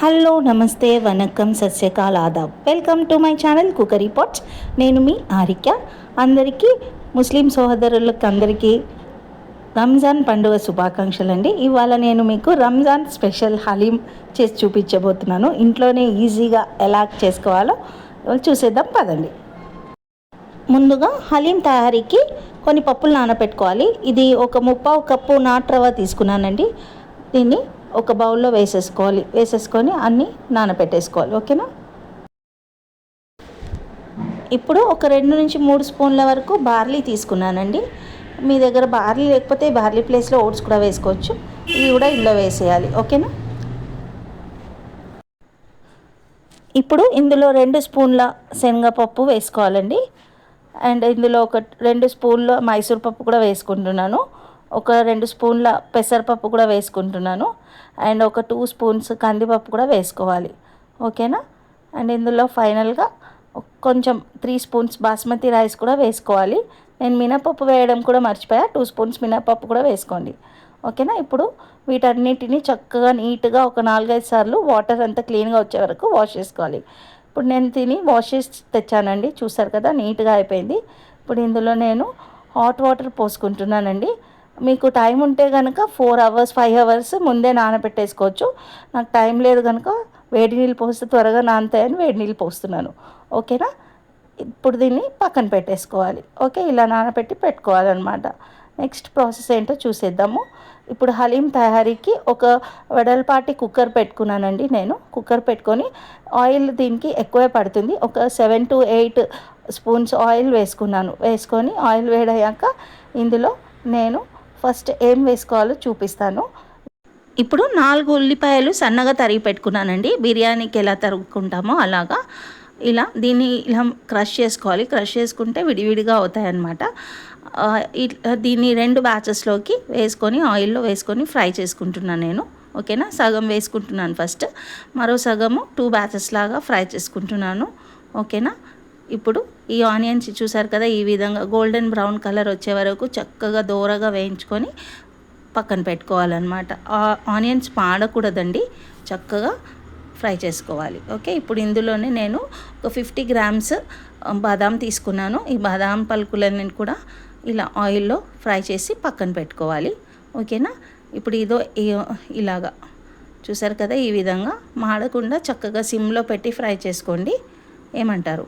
Hello నమస్తే వనక్కం సత్యకాల్ ఆదాబ్. Welcome to my channel cookery pots. నేను మీ ఆరిక్య. అందరికీ ముస్లిం సోదరులకు అందరికీ రంజాన్ పండుగ శుభాకాంక్షలు అండి. ఇవాళ నేను మీకు రంజాన్ స్పెషల్ హలీం చేసి చూపించబోతున్నాను. ఇంట్లోనే ఈజీగా ఎలా చేసుకోవాలో చూసేద్దాం పదండి. ముందుగా హలీం తయారీకి కొన్ని పప్పులు నానబెట్టుకోవాలి. ఇది ఒక 1/4 కప్పు నాటు రవ్వ తీసుకున్నానండి. దీన్ని ఒక బౌల్లో వేసేసుకొని అన్నీ నానబెట్టేసుకోవాలి. ఓకేనా. ఇప్పుడు ఒక 2 నుంచి 3 స్పూన్ల వరకు బార్లీ తీసుకున్నానండి. మీ దగ్గర బార్లీ లేకపోతే బార్లీ ప్లేస్లో ఓట్స్ కూడా వేసుకోవచ్చు. ఇవి కూడా ఇందులో వేసేయాలి. ఓకేనా. ఇప్పుడు ఇందులో 2 స్పూన్ల శనగపప్పు వేసుకోవాలండి. అండ్ ఇందులో ఒక 2 స్పూన్ల మైసూర్ పప్పు కూడా వేసుకుంటున్నాను. ఒక 2 స్పూన్ల పెసరపప్పు కూడా వేసుకుంటున్నాను. అండ్ ఒక 2 స్పూన్స్ కందిపప్పు కూడా వేసుకోవాలి. ఓకేనా. అండ్ ఇందులో ఫైనల్గా కొంచెం 3 స్పూన్స్ బాస్మతి రైస్ కూడా వేసుకోవాలి. నేను మినపప్పు వేయడం కూడా మర్చిపోయా. 2 స్పూన్స్ మినపప్పు కూడా వేసుకోండి. ఓకేనా. ఇప్పుడు వీటన్నిటిని చక్కగా నీట్గా ఒక 4-5 సార్లు వాటర్ అంతా క్లీన్గా వచ్చే వరకు వాష్ చేసుకోవాలి. ఇప్పుడు నేను వాష్ చేసి తెచ్చానండి. చూసారు కదా, నీట్గా అయిపోయింది. ఇప్పుడు ఇందులో నేను హాట్ వాటర్ పోసుకుంటున్నానండి. మీకు టైం ఉంటే కనుక 4 అవర్స్ 5 అవర్స్ ముందే నానబెట్టేసుకోవచ్చు. నాకు టైం లేదు కనుక వేడి నీళ్ళు పోస్తే త్వరగా నానతాయని వేడి నీళ్ళు పోస్తున్నాను. ఓకేనా. ఇప్పుడు దీన్ని పక్కన పెట్టేసుకోవాలి. ఓకే, ఇలా నానబెట్టి పెట్టుకోవాలన్నమాట. నెక్స్ట్ ప్రాసెస్ ఏంటో చూసేద్దాము. ఇప్పుడు హలీం తయారీకి ఒక వెడల్పాటి కుక్కర్ పెట్టుకున్నానండి. నేను కుక్కర్ పెట్టుకొని ఆయిల్ దీనికి ఎక్కువే పడుతుంది. ఒక 7 to 8 స్పూన్స్ ఆయిల్ వేసుకొని ఆయిల్ వేడయ్యాక ఇందులో నేను ఫస్ట్ ఏం వేసుకోవాలో చూపిస్తాను. ఇప్పుడు 4 ఉల్లిపాయలు సన్నగా తరిగి పెట్టుకున్నానండి. బిర్యానీకి ఎలా తరుగుకుంటామో అలాగా దీన్ని ఇలా క్రష్ చేసుకోవాలి. క్రష్ చేసుకుంటే విడివిడిగా అవుతాయన్నమాట. దీన్ని 2 బ్యాచెస్లోకి వేసుకొని ఆయిల్లో వేసుకొని ఫ్రై చేసుకుంటున్నాను నేను. ఓకేనా. సగం వేసుకుంటున్నాను ఫస్ట్, మరో సగము 2 బ్యాచెస్ లాగా ఫ్రై చేసుకుంటున్నాను. ఓకేనా. ఇప్పుడు ఈ ఆనియన్స్ చూసారు కదా, ఈ విధంగా గోల్డెన్ బ్రౌన్ కలర్ వచ్చే వరకు చక్కగా దోరగా వేయించుకొని పక్కన పెట్టుకోవాలన్నమాట. ఆనియన్స్ మాడకూడదండి, చక్కగా ఫ్రై చేసుకోవాలి. ఓకే. ఇప్పుడు ఇందులోనే నేను ఒక 50 గ్రామ్స్ బాదాం తీసుకున్నాను. ఈ బాదాం పలుకులన్నీ కూడా ఇలా ఆయిల్లో ఫ్రై చేసి పక్కన పెట్టుకోవాలి. ఓకేనా. ఇప్పుడు ఇలాగా చూసారు కదా, ఈ విధంగా మాడకుండా చక్కగా సిమ్లో పెట్టి ఫ్రై చేసుకోండి. ఏమంటారు.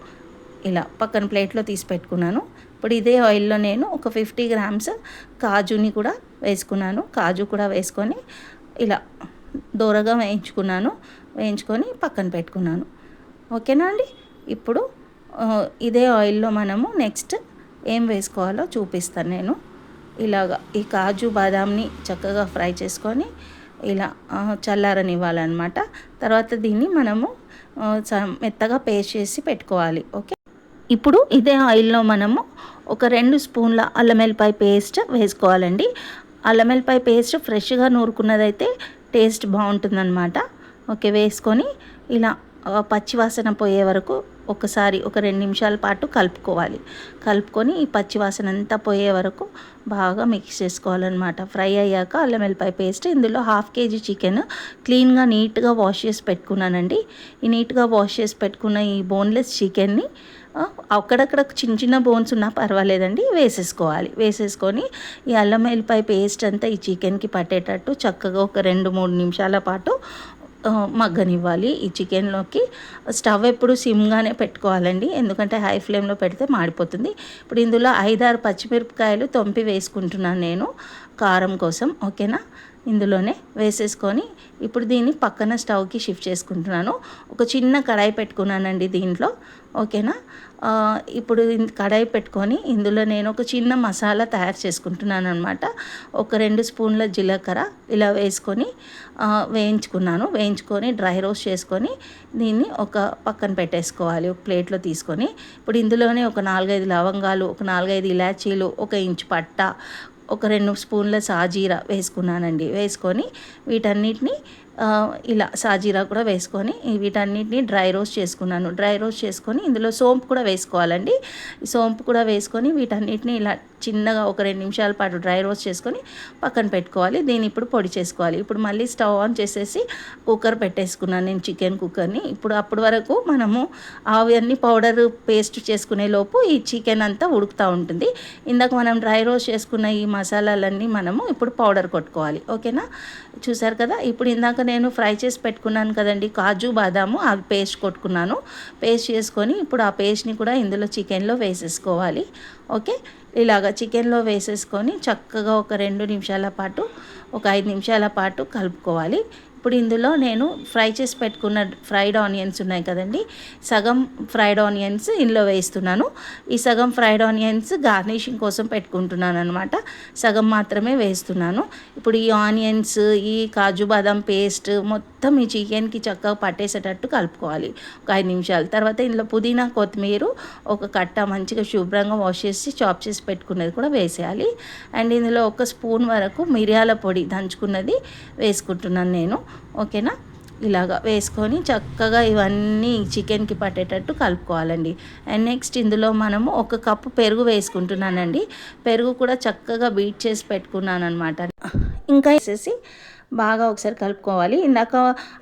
ఇలా పక్కన ప్లేట్లో తీసి పెట్టుకున్నాను. ఇప్పుడు ఇదే ఆయిల్లో నేను ఒక 50 గ్రామ్స్ కాజుని కూడా వేసుకున్నాను. కాజు కూడా వేసుకొని ఇలా దోరగా వేయించుకొని పక్కన పెట్టుకున్నాను. ఓకేనా అండి. ఇప్పుడు ఇదే ఆయిల్లో మనము నెక్స్ట్ ఏం వేసుకోవాలో చూపిస్తాను నేను. ఇలాగా ఈ కాజు బాదాంని చక్కగా ఫ్రై చేసుకొని ఇలా చల్లారనివ్వాలన్నమాట. తర్వాత దీన్ని మనము మెత్తగా పేస్ట్ చేసి పెట్టుకోవాలి. ఓకే. ఇప్పుడు ఇదే ఆయిల్లో మనము ఒక 2 స్పూన్ల అల్లం వెల్లిపాయ పేస్ట్ వేసుకోవాలండి. అల్లం వెల్లిపాయ పేస్ట్ ఫ్రెష్గా నూరుకున్నదైతే టేస్ట్ బాగుంటుందన్నమాట. ఓకే. వేసుకొని ఇలా పచ్చివాసన పోయే వరకు ఒకసారి ఒక 2 నిమిషాల పాటు కలుపుకొని ఈ పచ్చివాసన అంతా పోయే వరకు బాగా మిక్స్ చేసుకోవాలన్నమాట. ఫ్రై అయ్యాక అల్లం వెల్లిపాయ పేస్ట్, ఇందులో 1/2 kg చికెన్ క్లీన్గా నీట్గా వాష్ చేసి పెట్టుకున్నానండి. ఈ నీట్గా వాష్ చేసి పెట్టుకున్న ఈ బోన్లెస్ చికెన్ని అక్కడక్కడ చిన్న చిన్న బోన్స్ ఉన్నా పర్వాలేదండి వేసేసుకొని ఈ అల్లం వెల్లిపాయ పేస్ట్ అంతా ఈ చికెన్కి పట్టేటట్టు చక్కగా ఒక 2-3 నిమిషాల పాటు మగ్గనివ్వాలి ఈ చికెన్లోకి. స్టవ్ ఎప్పుడు సిమ్గానే పెట్టుకోవాలండి, ఎందుకంటే హై ఫ్లేమ్లో పెడితే మాడిపోతుంది. ఇప్పుడు ఇందులో 5-6 పచ్చిమిరపకాయలు తొంపి వేసుకుంటున్నాను నేను కారం కోసం. ఓకేనా. ఇందులోనే వేసేసుకొని ఇప్పుడు దీన్ని పక్కన స్టవ్కి షిఫ్ట్ చేసుకుంటున్నాను. ఒక చిన్న కడాయి పెట్టుకున్నానండి దీంట్లో. ఓకేనా. ఇప్పుడు కడాయి పెట్టుకొని ఇందులో నేను ఒక చిన్న మసాలా తయారు చేసుకుంటున్నాను అనమాట. ఒక 2 స్పూన్ల జీలకర్ర ఇలా వేసుకొని వేయించుకొని డ్రై రోస్ట్ చేసుకొని దీన్ని ఒక పక్కన పెట్టేసుకోవాలి. ఒక ప్లేట్లో తీసుకొని ఇప్పుడు ఇందులోనే ఒక 4-5 లవంగాలు, ఒక 4-5 ఇలాచీలు, 1 ఇంచు పట్టా, ఒక 2 స్పూన్ల సాజీరా వేసుకున్నానండి. వేసుకొని వీటన్నిటిని ఇలా సాజీరా కూడా వేసుకొని వీటన్నిటిని డ్రై రోస్ట్ చేసుకున్నాను. డ్రై రోస్ట్ చేసుకొని ఇందులో సోంపు కూడా వేసుకోవాలండి. ఈ సోంపు కూడా వేసుకొని వీటన్నిటిని ఇలా చిన్నగా ఒక 2 నిమిషాల పాటు డ్రై రోస్ట్ చేసుకొని పక్కన పెట్టుకోవాలి. దీన్ని ఇప్పుడు పొడి చేసుకోవాలి. ఇప్పుడు మళ్ళీ స్టవ్ ఆన్ చేసేసి కుక్కర్ పెట్టేసుకున్నాను నేను, చికెన్ కుక్కర్ని. ఇప్పుడు అప్పటి వరకు మనము అవన్నీ పౌడర్ పేస్ట్ చేసుకునే లోపు ఈ చికెన్ అంతా ఉడుకుతూ ఉంటుంది. ఇందాక మనం డ్రై రోస్ట్ చేసుకున్న ఈ మసాలాలన్నీ మనము ఇప్పుడు పౌడర్ కొట్టుకోవాలి. ఓకేనా, చూసారు కదా. ఇప్పుడు ఇందాక నేను ఫ్రై చేసి పెట్టుకున్నాను కదండి కాజు బాదాము, అవి పేస్ట్ కొట్టుకున్నాను. పేస్ట్ చేసుకొని ఇప్పుడు ఆ పేస్ట్ని కూడా ఇందులో చికెన్లో వేసేసుకోవాలి. ఓకే, ఇలాగ చికెన్లో వేసేసుకొని చక్కగా ఒక 2 నిమిషాల పాటు, ఒక 5 నిమిషాల పాటు కలుపుకోవాలి. ఇప్పుడు ఇందులో నేను ఫ్రై చేసి పెట్టుకున్న ఫ్రైడ్ ఆనియన్స్ ఉన్నాయి కదండి, సగం ఫ్రైడ్ ఆనియన్స్ ఇందులో వేస్తున్నాను. ఈ సగం ఫ్రైడ్ ఆనియన్స్ గార్నిషింగ్ కోసం పెట్టుకుంటున్నాను అనమాట. సగం మాత్రమే వేస్తున్నాను. ఇప్పుడు ఈ ఆనియన్స్, ఈ కాజు బాదం పేస్ట్ మొత్తం ఈ చికెన్కి చక్కగా పట్టేసేటట్టు కలుపుకోవాలి ఒక 5 నిమిషాలు. తర్వాత ఇందులో పుదీనా, కొత్తిమీర ఒక కట్ట మంచిగా శుభ్రంగా వాష్ చేసి చాప్ చేసి పెట్టుకున్నది కూడా వేసేయాలి. అండ్ ఇందులో 1 స్పూన్ వరకు మిరియాల పొడి దంచుకున్నది వేసుకుంటున్నాను నేను. ఓకేనా, ఇలాగా వేసుకొని చక్కగా ఇవన్నీ చికెన్కి పట్టేటట్టు కలుపుకోవాలండి. అండ్ నెక్స్ట్ ఇందులో మనము 1 కప్పు పెరుగు వేసుకుంటున్నానండి. పెరుగు కూడా చక్కగా బీట్ చేసి పెట్టుకున్నాను అనమాట. ఇంకా వేసేసి బాగా ఒకసారి కలుపుకోవాలి. ఇందాక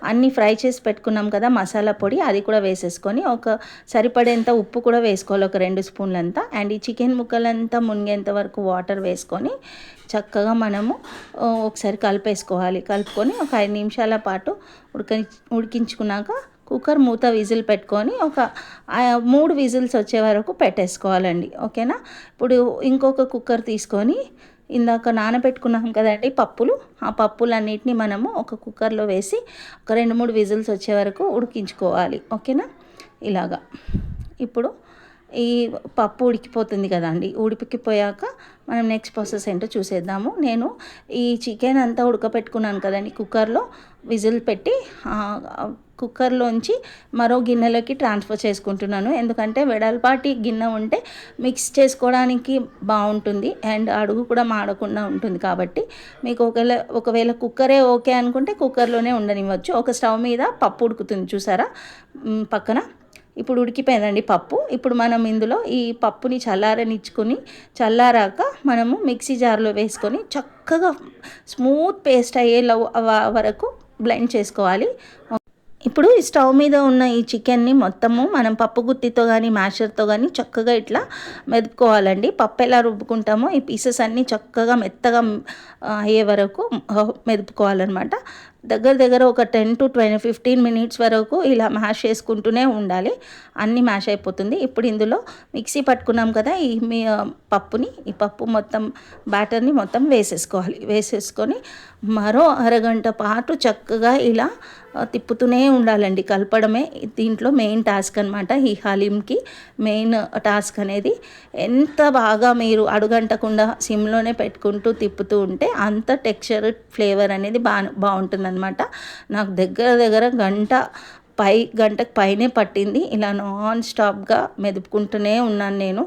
అన్నీ ఫ్రై చేసి పెట్టుకున్నాం కదా మసాలా పొడి, అది కూడా వేసేసుకొని ఒక సరిపడేంత ఉప్పు కూడా వేసుకోవాలి, ఒక 2 స్పూన్లంతా. అండ్ ఈ చికెన్ ముక్కలంతా మునిగేంత వరకు వాటర్ వేసుకొని చక్కగా మనము ఒకసారి కలిపేసుకోవాలి. కలుపుకొని ఒక 5 నిమిషాల పాటు ఉడికించుకున్నాక కుక్కర్ మూత విజిల్ పెట్టుకొని ఒక 3 విజిల్స్ వచ్చే వరకు పెట్టేసుకోవాలండి. ఓకేనా, ఇప్పుడు ఇంకొక కుక్కర్ తీసుకొని ఇందాక నానబెట్టుకున్నాం కదండి పప్పులు, ఆ పప్పులన్నిటిని మనము ఒక కుక్కర్లో వేసి ఒక 2-3 విజిల్స్ వచ్చే వరకు ఉడికించుకోవాలి. ఓకేనా, ఇలాగా. ఇప్పుడు ఈ పప్పు ఉడికిపోతుంది కదండి, ఉడికిపోయాక మనం నెక్స్ట్ ప్రాసెస్ ఏంటో చూసేద్దాము. నేను ఈ చికెన్ అంతా ఉడకపెట్టుకున్నాను కదండి కుక్కర్లో, విజిల్ పెట్టి కుక్కర్లోంచి మరో గిన్నెలోకి ట్రాన్స్ఫర్ చేసుకుంటున్నాను. ఎందుకంటే వెడల్పాటి గిన్నె ఉంటే మిక్స్ చేసుకోవడానికి బాగుంటుంది అండ్ అడుగు కూడా మాడకుండా ఉంటుంది. కాబట్టి మీకు ఒకవేళ కుక్కరే ఓకే అనుకుంటే కుక్కర్లోనే ఉండనివ్వచ్చు. ఒక స్టవ్ మీద పప్పు ఉడుకుతుంది చూసారా పక్కన. ఇప్పుడు ఉడికిపోయిందండి పప్పు. ఇప్పుడు మనం ఇందులో ఈ పప్పుని చల్లారాక మనము మిక్సీ జార్లో వేసుకొని చక్కగా స్మూత్ పేస్ట్ అయ్యే వరకు బ్లెండ్ చేసుకోవాలి. ఇప్పుడు ఈ స్టవ్ మీద ఉన్న ఈ చికెన్ని మొత్తము మనం పప్పు గుత్తితో కానీ మ్యాషర్తో కానీ చక్కగా ఇట్లా మెదుపుకోవాలండి. పప్పు ఎలా రుబ్బుకుంటామో ఈ పీసెస్ అన్నీ చక్కగా మెత్తగా అయ్యే వరకు మెదుపుకోవాలన్నమాట. దగ్గర ఒక 10 to 15 మినిట్స్ వరకు ఇలా మ్యాష్ చేసుకుంటూనే ఉండాలి, అన్నీ మ్యాష్ అయిపోతుంది. ఇప్పుడు ఇందులో మిక్సీ పట్టుకున్నాం కదా ఈ ఈ పప్పు మొత్తం బ్యాటర్ని మొత్తం వేసేసుకొని మరో అరగంట పాటు చక్కగా ఇలా తిప్పుతూనే ఉండాలండి. కలపడమే దీంట్లో మెయిన్ టాస్క్ అనమాట. ఈ హలీంకి మెయిన్ టాస్క్ అనేది. ఎంత బాగా మీరు అడుగంటకుండా సిమ్లోనే పెట్టుకుంటూ తిప్పుతూ ఉంటే అంత టెక్స్చర్, ఫ్లేవర్ అనేది బాగుంటుందన్నమాట. నాకు దగ్గర గంటకు పైనే పట్టింది. ఇలా నాన్ స్టాప్గా మెదుపుకుంటూనే ఉన్నాను నేను.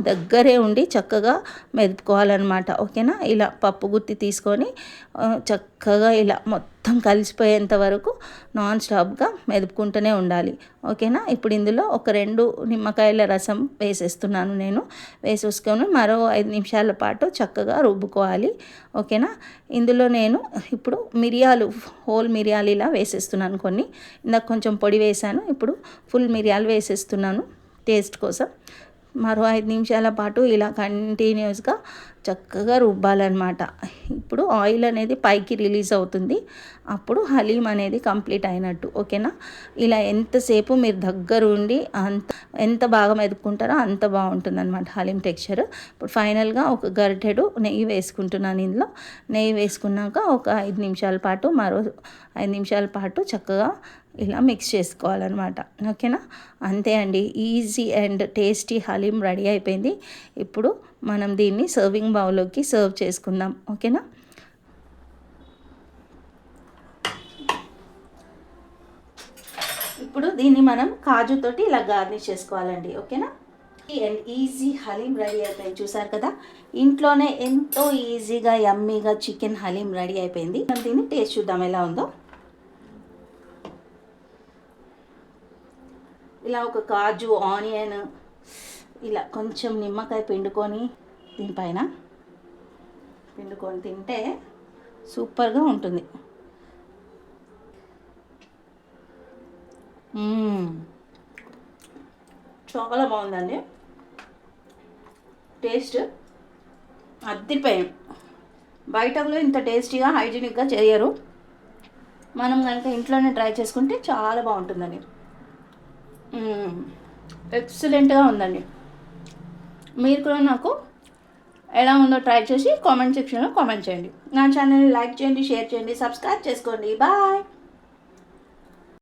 దగ్గరే ఉండి చక్కగా మెదుపుకోవాలన్నమాట. ఓకేనా, ఇలా పప్పు గుత్తి తీసుకొని చక్కగా ఇలా మొత్తం కలిసిపోయేంత వరకు నాన్ స్టాప్గా మెదుపుకుంటూనే ఉండాలి. ఓకేనా, ఇప్పుడు ఇందులో ఒక 2 నిమ్మకాయల రసం వేసేస్తున్నాను నేను. వేసేసుకొని మరో 5 నిమిషాల పాటు చక్కగా రుబ్బుకోవాలి. ఓకేనా, ఇందులో నేను ఇప్పుడు హోల్ మిరియాలు ఇలా వేసేస్తున్నాను. కొన్ని ఇందాక కొంచెం పొడి వేసాను, ఇప్పుడు ఫుల్ మిరియాలు వేసేస్తున్నాను టేస్ట్ కోసం. మరో 5 నిమిషాల పాటు ఇలా కంటిన్యూస్గా చక్కగా రుబ్బాలన్నమాట. ఇప్పుడు ఆయిల్ అనేది పైకి రిలీజ్ అవుతుంది, అప్పుడు హలీం అనేది కంప్లీట్ అయినట్టు. ఓకేనా, ఇలా ఎంతసేపు మీరు దగ్గరుండి ఎంత బాగా మెదుపుకుంటారో అంత బాగుంటుంది అనమాట హలీం టెక్స్చర్. ఇప్పుడు ఫైనల్గా ఒక గరిటెడు నెయ్యి వేసుకుంటున్నాను. ఇందులో నెయ్యి వేసుకున్నాక ఒక 5 నిమిషాల పాటు మరో 5 నిమిషాల పాటు చక్కగా ఇలా మిక్స్ చేసుకోవాలన్నమాట. ఓకేనా, అంతే అండి, easy and tasty haleem ready అయిపోయింది. ఇప్పుడు మనం దీన్ని సర్వింగ్ బౌల్లోకి సర్వ్ చేసుకుందాం. ఓకేనా, ఇప్పుడు దీన్ని మనం కాజుతోటి ఇలా గార్నిష్ చేసుకోవాలండి. ఓకేనా, అండ్ ఈజీ హలీం రెడీ అయిపోయింది. చూసారు కదా, ఇంట్లోనే ఎంతో ఈజీగా యమ్మీగా చికెన్ హలీం రెడీ అయిపోయింది. మనం దీన్ని టేస్ట్ చూద్దాం ఎలా ఉందో. ఇలా ఒక కాజు, ఆనియన్, ఇలా కొంచెం నిమ్మకాయ పిండుకొని దీనిపైన పిండుకొని తింటే సూపర్గా ఉంటుంది. చాలా బాగుందండి, టేస్ట్ అద్దిపోయాం. బయట కూడా ఇంత టేస్టీగా హైజీనిక్గా చేయరు. మనం కనుక ఇంట్లోనే ట్రై చేసుకుంటే చాలా బాగుంటుందండి. ఎక్సలెంట్గా ఉందండి. మీరు కూడా నాకు ఎలా ఉందో ట్రై చేసి కామెంట్ సెక్షన్లో కామెంట్ చేయండి. నా ఛానల్ని లైక్ చేయండి, షేర్ చేయండి, సబ్స్క్రైబ్ చేసుకోండి. బాయ్.